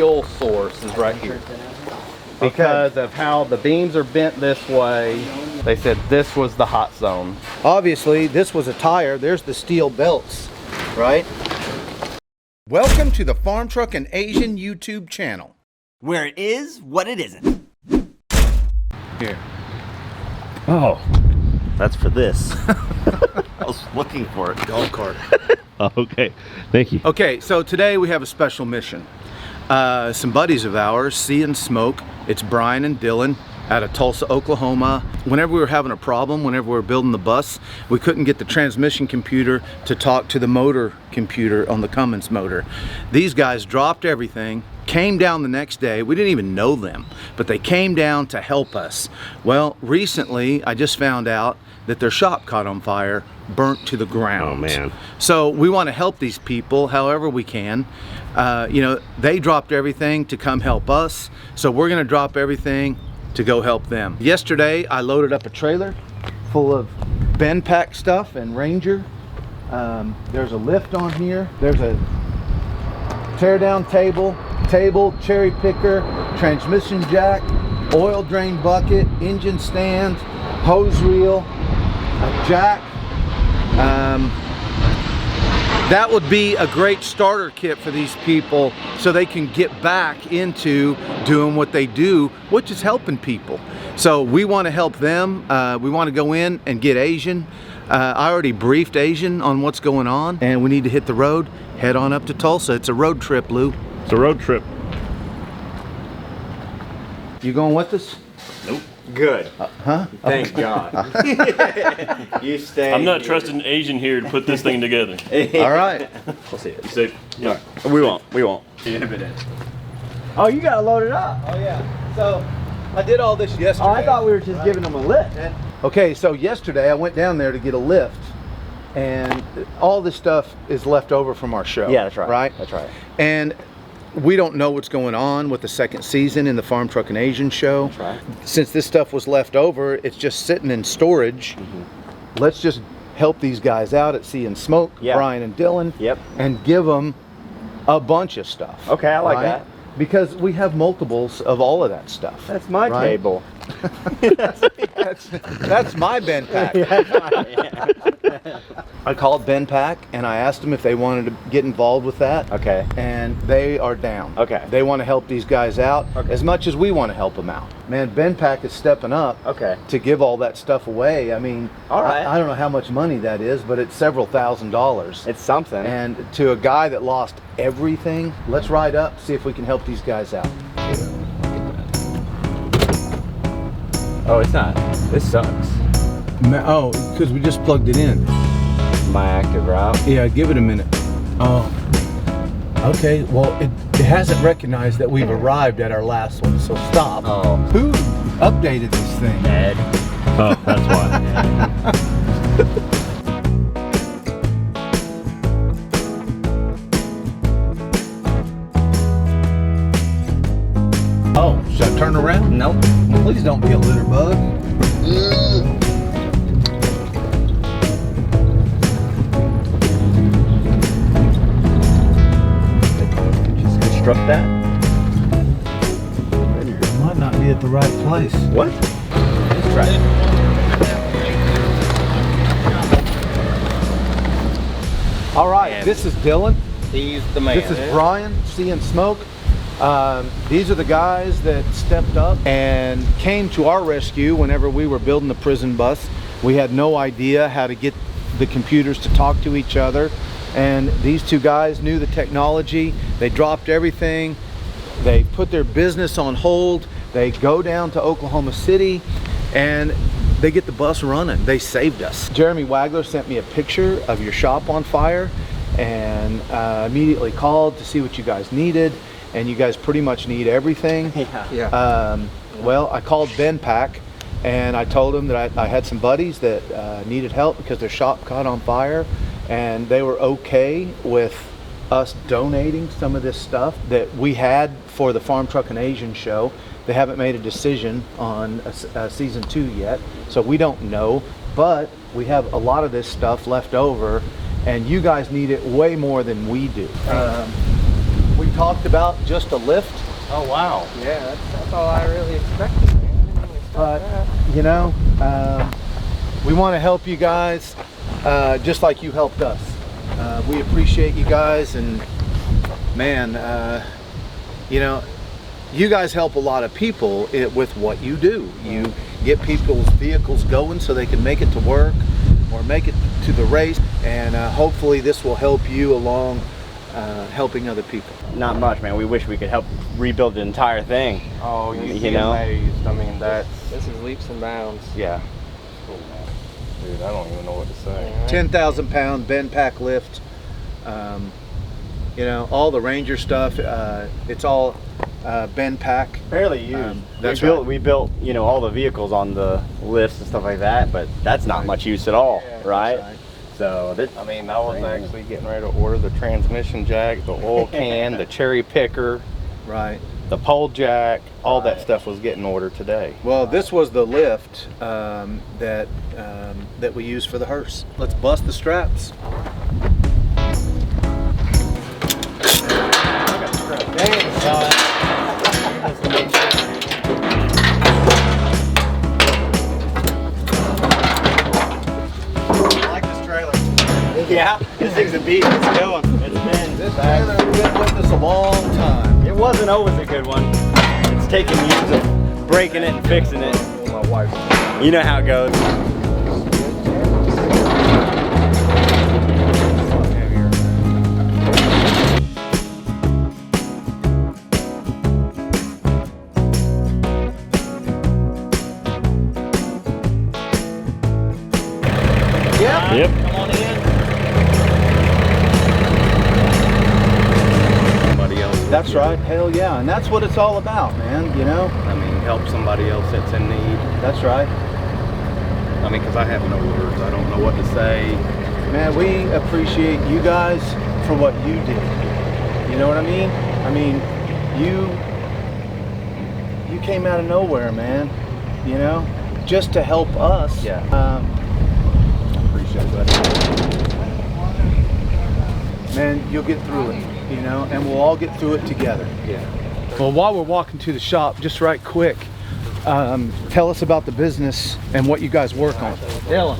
fuel source is right here. Because of how the beams are bent this way, they said this was the hot zone. Obviously, this was a tire. There's the steel belts, right? Welcome to the Farm Truck and Asian YouTube channel, where it is what it isn't. Here. Oh, that's for this. I was looking for it. Golf cart. Oh, okay, thank you. Okay, so today we have a special mission. Some buddies of ours, See and Smoke. It's Brian and Dylan out of Tulsa, Oklahoma. Whenever we were having a problem, whenever we were building the bus, we couldn't get the transmission computer to talk to the motor computer on the Cummins motor. These guys dropped everything, came down the next day. We didn't even know them, but they came down to help us. Well, recently I just found out that their shop caught on fire, burnt to the ground. Oh man. So we want to help these people however we can. You know, they dropped everything to come help us, so we're gonna drop everything to go help them. Yesterday I loaded up a trailer full of Bendpak stuff and Ranger. There's a lift on here. There's a tear down table, cherry picker, transmission jack, oil drain bucket, engine stand, hose reel, a jack. That would be a great starter kit for these people so they can get back into doing what they do, which is helping people. So we want to help them. We want to go in and get Asian. I already briefed Asian on what's going on, and we need to hit the road, head on up to Tulsa. It's a road trip, Lou. It's a road trip. You going with us? Nope. Good. Huh? Thank God. You stay. I'm not trusting Asian here to put this thing together. All right. We'll see it. You say, yeah. We won't. We won't. Oh, you gotta load it up. Oh yeah. So I did all this yesterday. Oh, I thought we were just giving them a lift. Okay, so yesterday I went down there to get a lift, and all this stuff is left over from our show. Yeah, that's right. Right? That's right. And we don't know what's going on with the second season in the Farm Truck and Asian show. That's right. Since this stuff was left over, it's just sitting in storage. Let's just help these guys out at See and Smoke, Yeah. Brian and Dylan, Yep. and give them a bunch of stuff. Okay, I like that. Because we have multiples of all of that stuff. That's my Right? table. That's my Bendpak. I called Bendpak and I asked them if they wanted to get involved with that. Okay. And they are down. Okay. They want to help these guys out as much as we want to help them out. Man, Bendpak is stepping up Okay. to give all that stuff away. I mean, All right. I don't know how much money that is, but it's several $1,000s. It's something. And to a guy that lost everything, let's ride up, see if we can help these guys out. Oh, it's not. This sucks. Oh, because we just plugged it in. My active route. Yeah, give it a minute. Oh. Okay, well, it hasn't recognized that we've arrived at our last one, so stop. Oh. Who updated this thing? Ed. Oh, that's why. Oh, should I turn around? Nope. Please don't be a litter bug. Just construct that. Might not be at the right place. What? Let's try it. All right, this is Dylan. He's the man. This is Brian, See and Smoke. These are the guys that stepped up and came to our rescue whenever we were building the prison bus. We had no idea how to get the computers to talk to each other, and these two guys knew the technology. They dropped everything. They put their business on hold. They go down to Oklahoma City and they get the bus running. They saved us. Jeremy Wagler sent me a picture of your shop on fire, and immediately called to see what you guys needed. And you guys pretty much need everything. Yeah. Well, I called Bendpak and I told them that I had some buddies that needed help because their shop caught on fire, and they were okay with us donating some of this stuff that we had for the Farm Truck and Asian show. They haven't made a decision on season 2 yet, so we don't know, but we have a lot of this stuff left over, and you guys need it way more than we do. We talked about just a lift. Oh, wow. Yeah, that's all I really expected, man. I didn't really expect that. You know, we want to help you guys just like you helped us. We appreciate you guys, and man, you know, you guys help a lot of people with what you do. You get people's vehicles going so they can make it to work or make it to the race, and hopefully this will help you along helping other people. Not much, man. We wish we could help rebuild the entire thing. Oh, you'd You be know? amazed. I mean, that's, This is leaps and bounds. yeah. Cool, man. Dude, I don't even know what to say. 10,000 pound Bendpak lift. You know, all the Ranger stuff. It's all Bendpak. Barely used. That's We built, you know, all the vehicles on the lifts and stuff like that, but that's not much use at all, right? right. So that, I mean, I was actually getting ready to order the transmission jack, the oil can, the cherry picker, Right. the pole jack, all that stuff was getting ordered today. Well, this was the lift that we use for the hearse. Let's bust the straps. yeah, this thing's a beast. It's going. It's been. This trailer has been with us a long time. It wasn't always a good one. It's taken years of breaking it and fixing it. My wife. You know how it goes. Yep. Come on in. Somebody else. That's right. Hell yeah. And that's what it's all about, man. You know? I mean, help somebody else that's in need. That's right. I mean, because I have no words. I don't know what to say. Man, we appreciate you guys for what you did. You know what I mean? I mean, you came out of nowhere, man. You know? Just to help us. Yeah. Appreciate that. Man, you'll get through it, you know, and we'll all get through it together. Yeah. Well, while we're walking to the shop, just right quick, tell us about the business and what you guys work on. Dylan.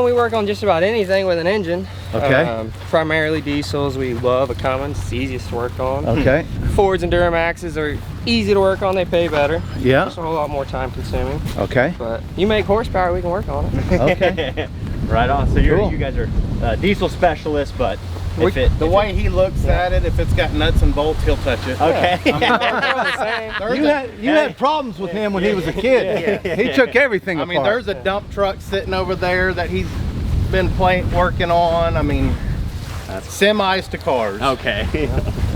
We work on just about anything with an engine. Okay. Primarily diesels. We love a Cummins. It's the easiest to work on. Okay. Fords and Duramaxes are easy to work on. They pay better. Yeah. Just a whole lot more time consuming. Okay. But you make horsepower, we can work on it. Okay. Right on. So Cool. you guys are diesel specialists, but The way he looks at it, if it's got nuts and bolts, he'll touch it. okay. You had problems with him when he was a kid. He took everything I apart. mean, there's a dump truck sitting over there that he's been working on. I mean, semis to cars. Okay.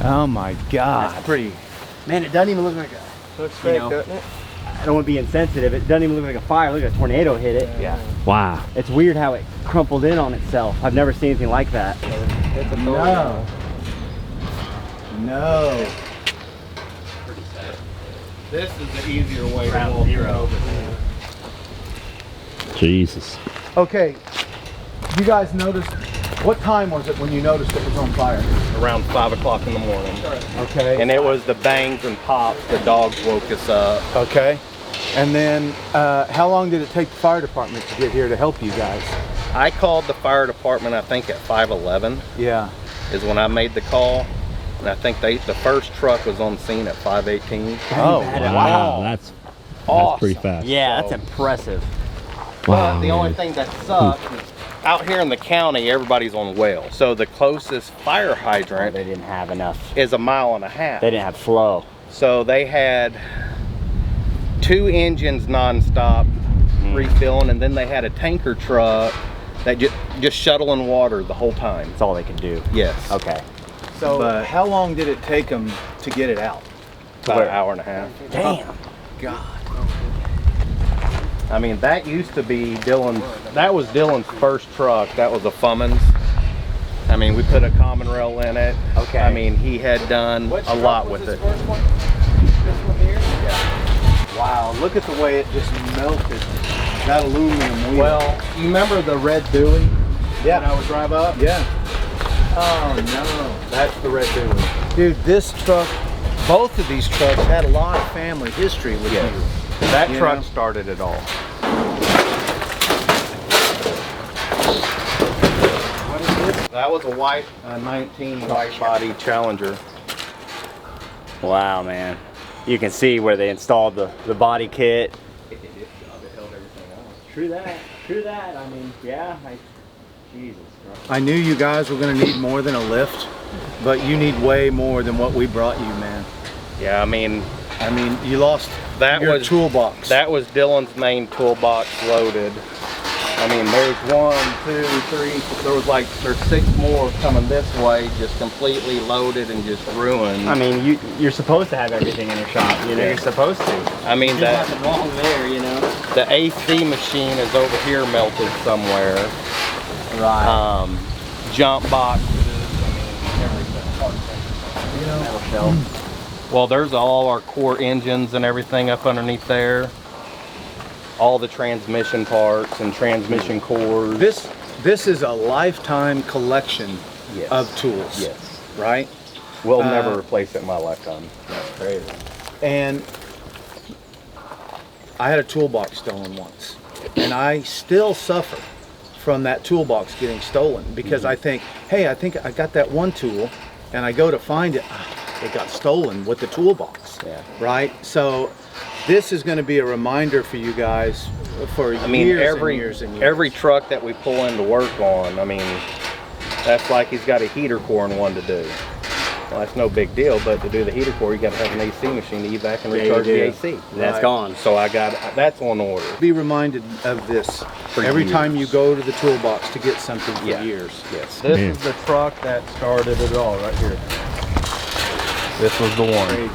Oh my God. That's pretty. Man, it doesn't even look like a. Looks fake, know, doesn't it? I don't want to be insensitive. It doesn't even look like a fire. Look, a tornado hit it. Yeah. Wow. It's weird how it crumpled in on itself. I've never seen anything like that. It's a No. No. This is the easier way to walk over here. Jesus. Okay. You guys noticed, what time was it when you noticed it was on fire? Around 5 o'clock in the morning. Okay. And it was the bangs and pops. The dogs woke us up. Okay. And then how long did it take the fire department to get here to help you guys? I called the fire department, I think at 5:11 Yeah. is when I made the call. And I think the first truck was on scene at 5:18. Oh, Wow, that's pretty fast. Yeah, that's impressive. But the only thing that sucks is out here in the county, everybody's on well. So the closest fire hydrant They didn't have enough. is a mile and a half. They didn't have flow. So they had 2 engines nonstop refilling, and then they had a tanker truck that just shuttling water the whole time. That's all they could do. Yes. Okay. So But- how long did it take them to get it out? About an hour and a half. Damn. God. I mean, that used to be that was Dylan's first truck. That was a Fummins. I mean, we put a common rail in it. Okay. I mean, he had done a lot with it. This one here? Wow, look at the way it just melted. That aluminum wheel. Well, you remember the red Dewey? Yeah. When I would drive up? Yeah. Oh no. That's the red Dewey. Dude, this truck, both of these trucks had a lot of family history with you. That You truck know? started it all. What is this? That was a white 19 white body Challenger. Wow, man. You can see where they installed the body kit. True that. True that. I mean, yeah. Jesus Christ. I knew you guys were going to need more than a lift, but you need way more than what we brought you, man. Yeah, I mean, you lost your toolbox. That was Dylan's main toolbox loaded. I mean, there's 1, 2, 3. There's 6 more coming this way, just completely loaded and just ruined. I mean, you're supposed to have everything in your shop. You know, you're supposed to. I mean, There's nothing wrong there, you know. the AC machine is over here melted somewhere. Right. Jump boxes. Metal shelf. Well, there's all our core engines and everything up underneath there. All the transmission parts and transmission cores. This is a lifetime collection Yes. of tools. Yes. Right? We'll never replace it in my lifetime. That's crazy. And I had a toolbox stolen once, and I still suffer from that toolbox getting stolen because I think, hey, I think I got that one tool, and I go to find it, it got stolen with the toolbox. Yeah. Right? So this is going to be a reminder for you guys for years and years and years. Every truck that we pull into work on, I mean, that's like he's got a heater core and one to do. Well, that's no big deal, but to do the heater core, you got to have an AC machine to evac and recharge the AC. That's gone. So that's on order. Be reminded of this every years. time you go to the toolbox to get something for Yeah. years. Yes. This is the truck that started it all right here. This was the one.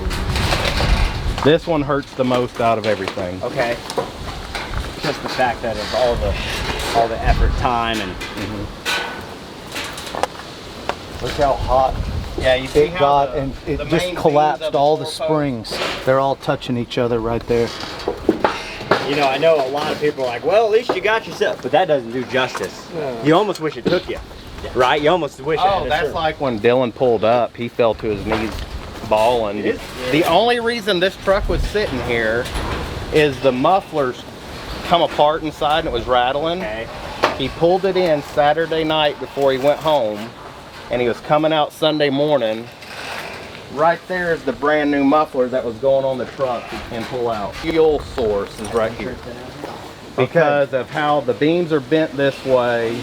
This one hurts the most out of everything. Okay. Just the fact that of all the effort, time, and Look how hot Yeah, you see it how got, the- and it the just main collapsed. beams of All the 4 springs, they're all touching each other right there. you know, I know a lot of people are like, well, at least you got yourself, but that doesn't do justice. You almost wish it took you, right? You almost wish it had Oh, a that's certain- like when Dylan pulled up, he fell to his knees bawling. It is? The only reason this truck was sitting here is the mufflers come apart inside and it was rattling. Okay. He pulled it in Saturday night before he went home, and he was coming out Sunday morning. Right there is the brand new muffler that was going on the truck he can pull out. Fuel source is right here. Because of how the beams are bent this way,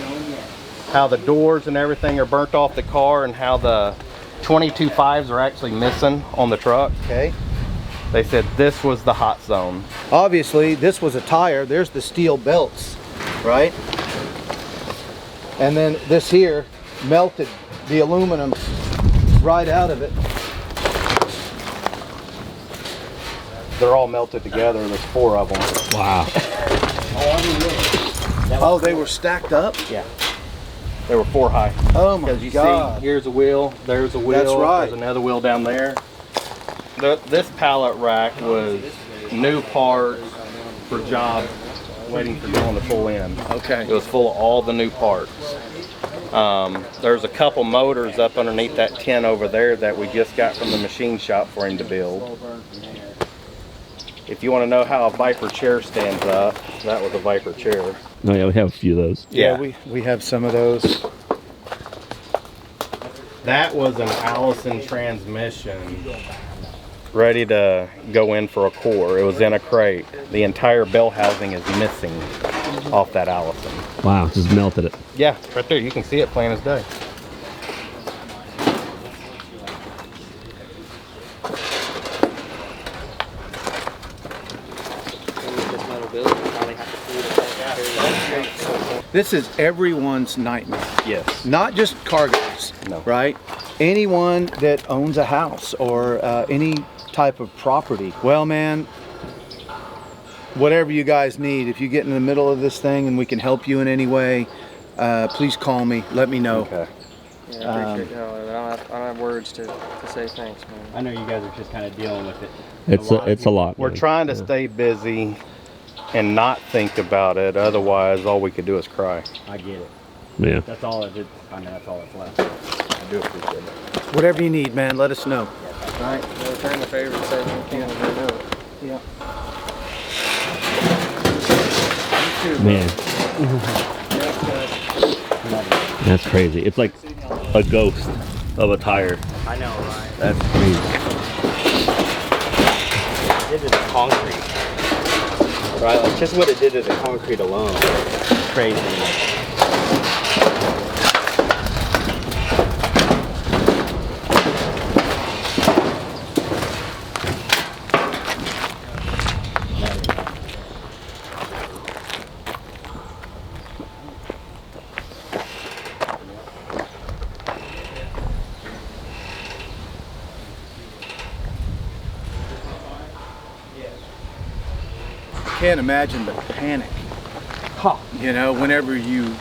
how the doors and everything are burnt off the car, and how the 22.5s are actually missing on the truck. Okay. They said this was the hot zone. Obviously, this was a tire. There's the steel belts, right? And then this here melted the aluminum right out of it. They're all melted together. There's 4 of them. Wow. Oh, they were stacked up? Yeah. There were 4 high. Oh my Because you God. see, here's a wheel, there's a wheel, That's right. there's another wheel down there. This pallet rack was new parts for jobs waiting for Dylan to pull in. Okay. It was full of all the new parts. There's a couple motors up underneath that tin over there that we just got from the machine shop for him to build. If you want to know how a Viper chair stands up, that was a Viper chair. Oh yeah, we have a few of those. Yeah, we have some of those. That was an Allison transmission ready to go in for a core. It was in a crate. The entire bell housing is missing off that Allison. Wow, just melted it. Yeah, right there. You can see it plain as day. This is everyone's nightmare. Yes. Not just cargoes, No. right? Anyone that owns a house or any type of property. Well, man, whatever you guys need, if you get in the middle of this thing and we can help you in any way, please call me. Let me know. Okay. Yeah, I appreciate it. I don't have words to say thanks, man. I know you guys are just kind of dealing with it. It's a lot. We're man. trying to stay busy and not think about it. Otherwise, all we could do is cry. I get it. Yeah. That's all I did. I mean, that's all that's left. I do appreciate it. Whatever you need, man, let us know. All right. Return the favor and say we can do it. Yeah. Man, that's crazy. It's like a ghost of a tire. I know, right? That's crazy. It did to the concrete. Right? Like just what it did to the concrete alone. Crazy. Can't imagine the panic, you know, whenever you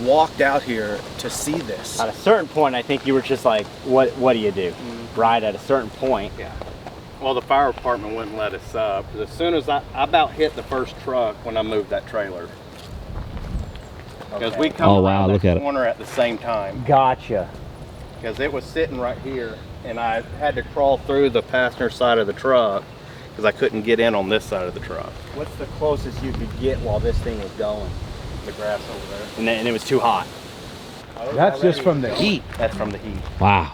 walked out here to see this. At a certain point, I think you were just like, what do you do? Right, at a certain point. Yeah. Well, the fire department wouldn't let us up. 'Cause as soon as I about hit the first truck when I moved that trailer. Because we come Oh, wow, around look that at it. corner at the same time. Gotcha. Because it was sitting right here, and I had to crawl through the passenger side of the truck because I couldn't get in on this side of the truck. What's the closest you could get while this thing was going? The grass over there. And it was too hot. That's just from the heat. That's from the heat. Wow.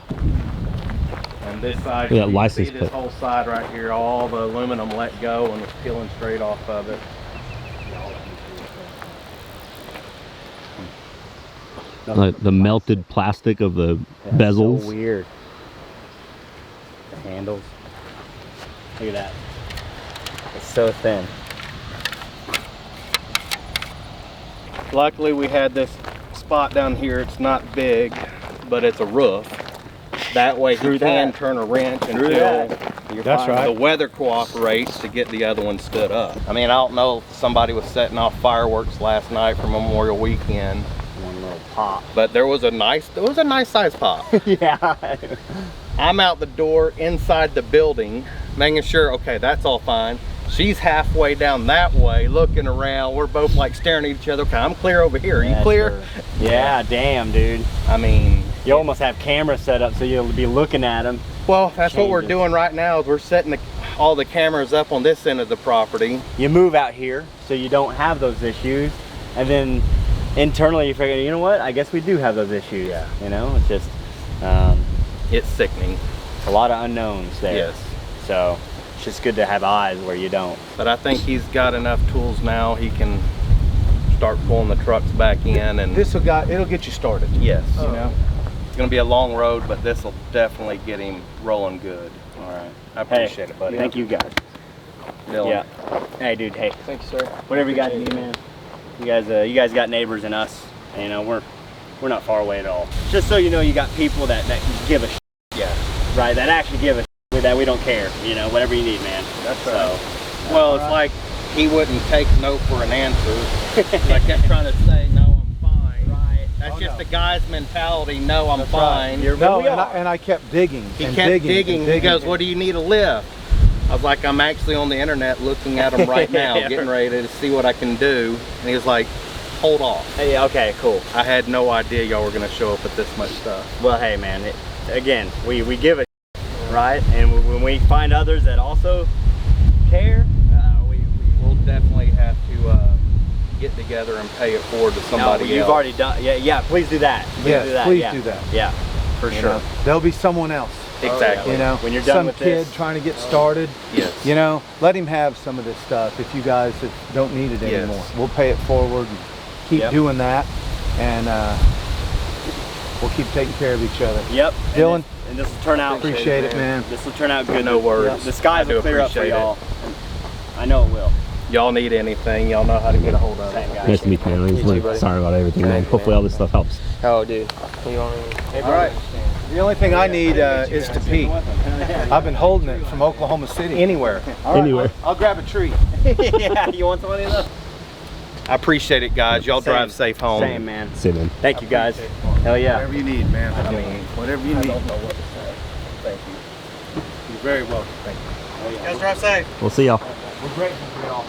And this side, Look at that you can license see this plate. whole side right here, all the aluminum let go and was peeling straight off of it. Like the melted plastic of the bezels. So weird. The handles. Look at that. It's so thin. Luckily we had this spot down here. It's not big, but it's a roof. That way he can turn a wrench until That's right. the weather cooperates to get the other one stood up. I mean, I don't know if somebody was setting off fireworks last night for Memorial Weekend, One little pop. but there was a nice size pop. Yeah. I'm out the door inside the building, making sure, okay, that's all fine. She's halfway down that way, looking around. We're both like staring at each other. Okay, I'm clear over here. Are you clear? Sure. Yeah, damn, dude. I mean, You almost have cameras set up so you'll be looking at them. well, that's what we're Changes. doing right now is we're setting all the cameras up on this end of the property. You move out here so you don't have those issues, and then internally you figure, you know what? I guess we do have those issues. Yeah. You know, it's just It's sickening. a lot of unknowns there. Yes. So it's just good to have eyes where you don't. But I think he's got enough tools now. He can start pulling the trucks back in, and It'll get you started. yes, You know? it's gonna be a long road, but this will definitely get him rolling good. All right. I appreciate it, buddy. Thank you guys. Dylan. Yeah. Hey, dude. Hey, Thank you, sir. whatever you guys need, man. You guys got neighbors and us. And, you know, we're not far away at all. Just so you know, you got people that give a shit, Yeah, right? That actually give a shit, that we don't care. You know, whatever you need, man. that's So, right. Well, it's like he wouldn't take no for an answer. I kept trying to say, no, I'm fine. right. That's just the guy's mentality. No, I'm fine. No, and I kept digging. He and kept digging. digging. He goes, what do you need a lift? I was like, I'm actually on the internet looking at them right now, getting ready to see what I can do. And he was like, hold off. Hey, okay, cool. I had no idea y'all were gonna show up with this much stuff. Well, hey, man. Again, we give a shit, right? And when we find others that also care, We'll definitely have to get together and pay it forward to somebody you've else. already done. Yeah. Please do that. Yes, please yeah. do that. Yeah, for You sure. know? There'll be someone else. Exactly. You know, When you're done some with kid this. trying to get started. Yes. You know, let him have some of this stuff if you guys don't need it Yes. anymore. We'll pay it forward and keep Yep. doing that, and we'll keep taking care of each other. Yep. Dylan, And this will turn out. appreciate it, man. This will turn out good. No words. The skies I do will clear up for appreciate it. y'all. I know it will. Y'all need anything, y'all know how to get a hold of Same it. guys. Nice to meet you, man. You too, buddy. Sorry about everything, man. Thank you, Hopefully man. all this stuff helps. Oh, dude. You want to? All right. The only thing I need is to pee. I've been holding it from Oklahoma City. Anywhere. All right, Anywhere. I'll grab a treat. Yeah, you want some of these? I appreciate it, guys. Y'all Same. drive safe home. Same, man. See you, man. Thank you, guys. Hell yeah. Whatever you need, man. I mean, Whatever you need. know what to say. Thank you. You're very welcome. Thank you. Guys, drive safe. We'll see y'all. We're grateful for y'all.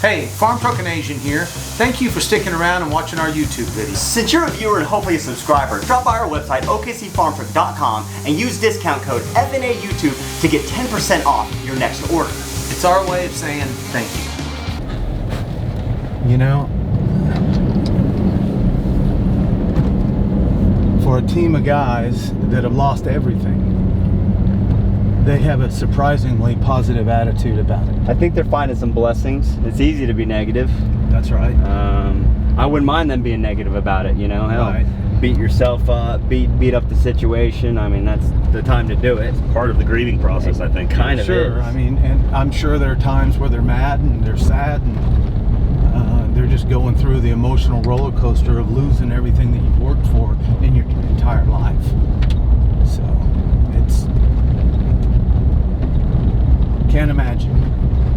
Hey, Farm Truck and Asian here. Thank you for sticking around and watching our YouTube videos. Since you're a viewer and hopefully a subscriber, drop by our website, okcfarmtruck.com, and use discount code FNAYouTube to get 10% off your next order. It's our way of saying thank you. You know, for a team of guys that have lost everything, they have a surprisingly positive attitude about it. I think they're finding some blessings. It's easy to be negative. That's right. I wouldn't mind them being negative about it, you know. Hell, Right. beat yourself up, beat up the situation. I mean, that's the time to do it. Part of the grieving process, I think. Kind of Sure. is. I mean, and I'm sure there are times where they're mad and they're sad and they're just going through the emotional roller coaster of losing everything that you've worked for in your entire life. So it's, can't imagine.